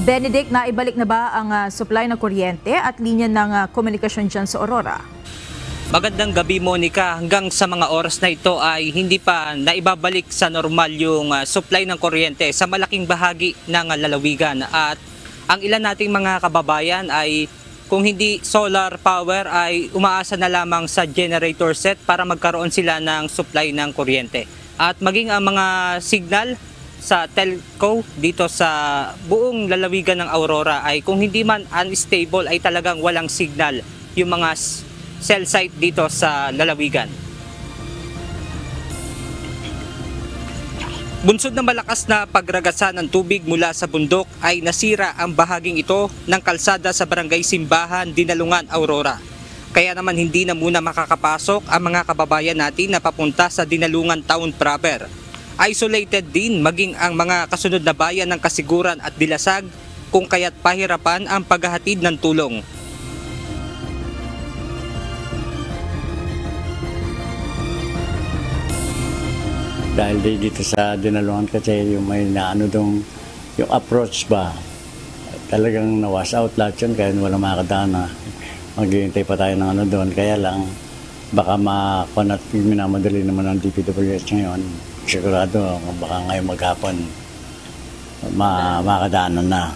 Benedict, naibalik na ba ang supply ng kuryente at linya ng komunikasyon dyan sa Aurora? Magandang gabi, Monica. Hanggang sa mga oras na ito ay hindi pa naibabalik sa normal yung supply ng kuryente sa malaking bahagi ng lalawigan. At ang ilan nating mga kababayan ay kung hindi solar power ay umaasa na lamang sa generator set para magkaroon sila ng supply ng kuryente. At maging ang mga signal sa telco dito sa buong lalawigan ng Aurora ay kung hindi man unstable ay talagang walang signal yung mga cell site dito sa lalawigan. Bunsod na malakas na pagragasa ng tubig mula sa bundok ay nasira ang bahaging ito ng kalsada sa Barangay Simbahan, Dinalungan, Aurora. Kaya naman hindi na muna makakapasok ang mga kababayan natin na papunta sa Dinalungan Town proper. Isolated din maging ang mga kasunod na bayan ng Kasiguran at Dilasag kung kaya't pahirapan ang paghahatid ng tulong. Dahil dito sa Dinalungan kasi yung may yung approach ba, talagang na-wash out lahat yun kaya walang makakadaan na maghihintay pa tayo ng doon. Kaya lang, baka makunat minamadali naman ang DPWH ngayon. Sigurado, baka ngayon maghapon, makakadaanan na.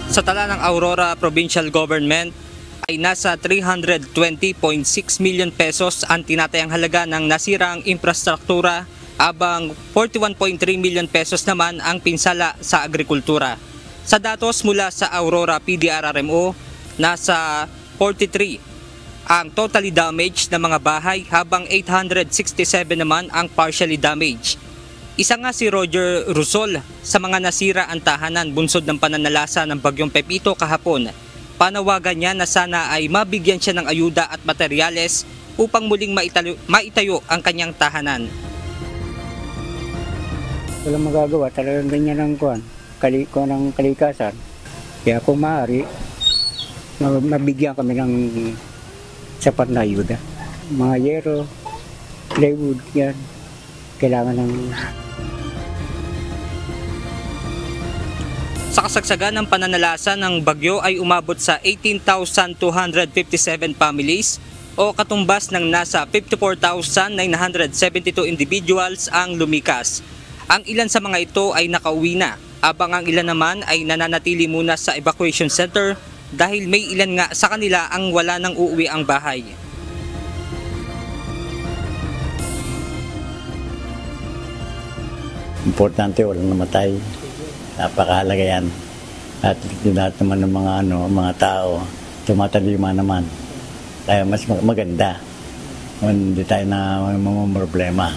Sa tala ng Aurora Provincial Government, ay nasa 320.6 million pesos ang tinatayang halaga ng nasirang infrastruktura habang 41.3 million pesos naman ang pinsala sa agrikultura. Sa datos mula sa Aurora PDRRMO, nasa 43 ang totally damaged na mga bahay habang 867 naman ang partially damaged. Isa nga si Roger Rusol sa mga nasira ang tahanan bunsod ng pananalasa ng Bagyong Pepito kahapon. Panawagan niya na sana ay mabigyan siya ng ayuda at materyales upang muling maitayo ang kanyang tahanan. Walang magagawa, talagang ganyan ang ng kalikasan. Kaya kung maaari, mabigyan kami ng sapat na ayuda. Mga yero, plywood, yan. Kailangan ng... Sa kasagsagan ng pananalasa ng bagyo ay umabot sa 18,257 families o katumbas ng nasa 54,972 individuals ang lumikas. Ang ilan sa mga ito ay nakauwi na, habang ang ilan naman ay nananatili muna sa evacuation center dahil may ilan nga sa kanila ang wala nang uuwi ang bahay. Importante, walang namatay. Napakahalaga yan. At lahat naman ng mga tao, tumatalima naman. Kaya mas maganda. Hindi tayo na mga problema.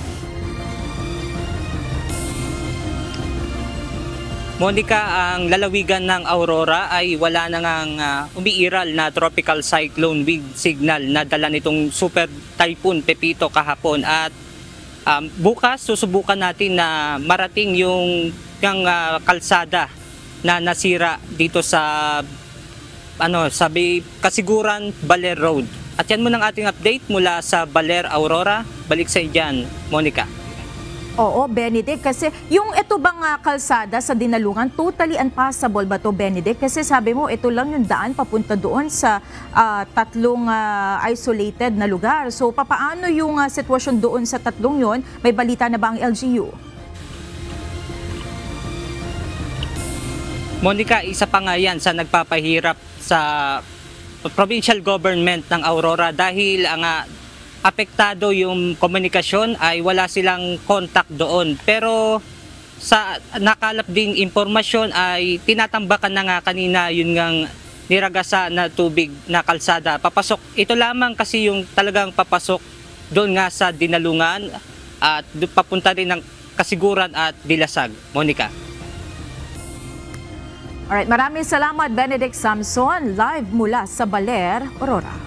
Monica, ang lalawigan ng Aurora ay wala na ngang umiiral na tropical cyclone with signal na dala nitong super typhoon Pepito kahapon. At bukas susubukan natin na marating yung kalsada na nasira dito sa Kasiguran, Baler Road. At yan muna ang ating update mula sa Baler, Aurora. Balik sa iyan, Monica. Oo, Benedict, kasi yung ito bang kalsada sa Dinalungan, totally unpassable ba to, Benedict? Kasi sabi mo, ito lang yung daan papunta doon sa tatlong isolated na lugar. So, papaano yung sitwasyon doon sa tatlong yon? May balita na ba ang LGU? Monica, isa pa nga yan sa nagpapahirap sa provincial government ng Aurora dahil ang apektado yung komunikasyon ay wala silang contact doon. Pero sa nakalap ding impormasyon ay tinatambakan na nga kanina yun ngang niragasa na tubig na kalsada. Papasok, ito lamang kasi yung talagang papasok doon nga sa Dinalungan at papunta rin ng Kasiguran at Dilasag. Monica. Alright, maraming salamat, Benedict Samson, live mula sa Baler, Aurora.